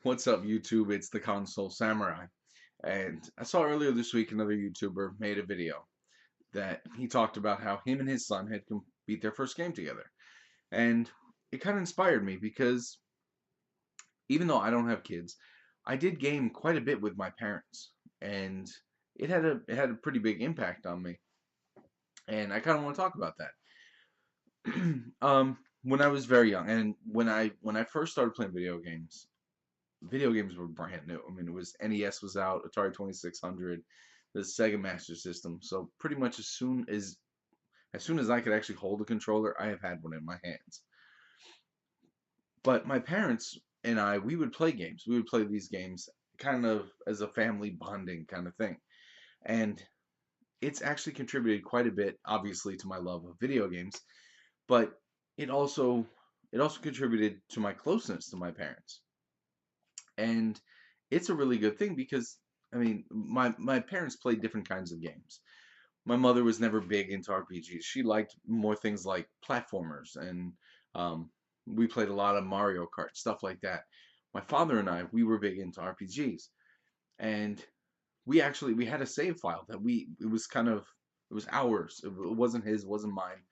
What's up, YouTube? It's the Console Samurai. And I saw earlier this week another YouTuber made a video that he talked about how him and his son had beat their first game together. And it kind of inspired me because even though I don't have kids, I did game quite a bit with my parents. And it had a pretty big impact on me. And I kind of want to talk about that. When I was very young and when I first started playing video games were brand new. I mean, it was NES was out, Atari 2600, the Sega Master System. So pretty much as soon as I could actually hold a controller, I have had one in my hands. But my parents and we would play games. We would play these games kind of as a family bonding kind of thing. And it's actually contributed quite a bit, obviously, to my love of video games, but it also it also contributed to my closeness to my parents. And it's a really good thing because I mean, my parents played different kinds of games. My mother was never big into RPGs. She liked more things like platformers, and um, we played a lot of Mario Kart, stuff like that. My father and we were big into RPGs, and we had a save file that it was ours. It wasn't his, it wasn't mine.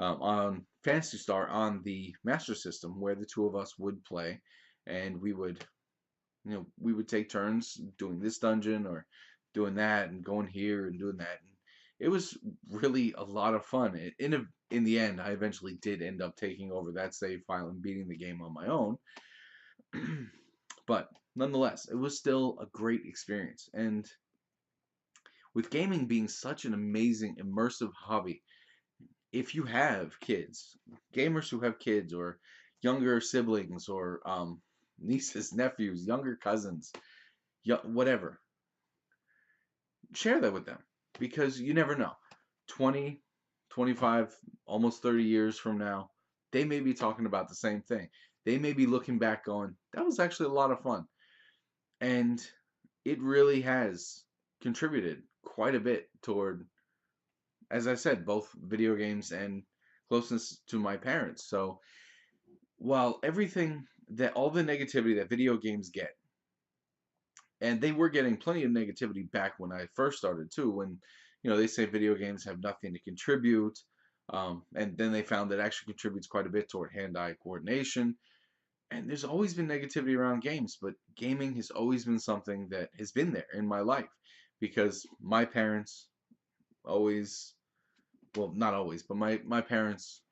On Fantasy Star on the Master System, where the two of us would play, and we would take turns doing this dungeon or doing that and going here and doing that. And it was really a lot of fun. In the end, I eventually did end up taking over that save file and beating the game on my own. But nonetheless, it was still a great experience. And with gaming being such an amazing, immersive hobby, if you have kids, gamers who have kids or younger siblings or nieces, nephews, younger cousins, whatever, share that with them because you never know. 20, 25, almost 30 years from now, they may be talking about the same thing. They may be looking back going, that was actually a lot of fun. And it really has contributed quite a bit toward, as I said, both video games and closeness to my parents. So while all the negativity that video games get, and they were getting plenty of negativity back when I first started too, when they say video games have nothing to contribute, and then they found that actually contributes quite a bit toward hand-eye coordination. And there's always been negativity around games, but gaming has always been something that has been there in my life because my parents always, well, not always, but my parents,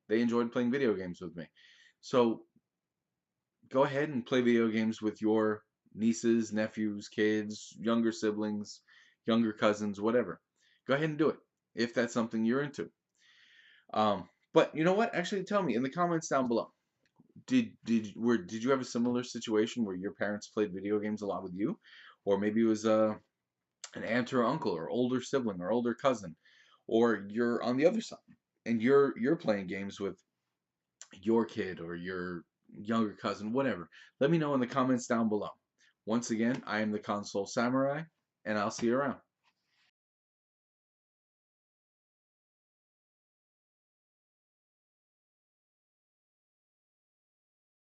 they enjoyed playing video games with me. So go ahead and play video games with your nieces, nephews, kids, younger siblings, younger cousins, whatever. Go ahead and do it if that's something you're into. But you know what? Actually, tell me in the comments down below. Did you have a similar situation where your parents played video games a lot with you, or maybe it was an aunt or uncle or older sibling or older cousin, or you're on the other side and you're playing games with your kid or your younger cousin, whatever. Let me know in the comments down below. Once again, I am the Console Samurai, and I'll see you around.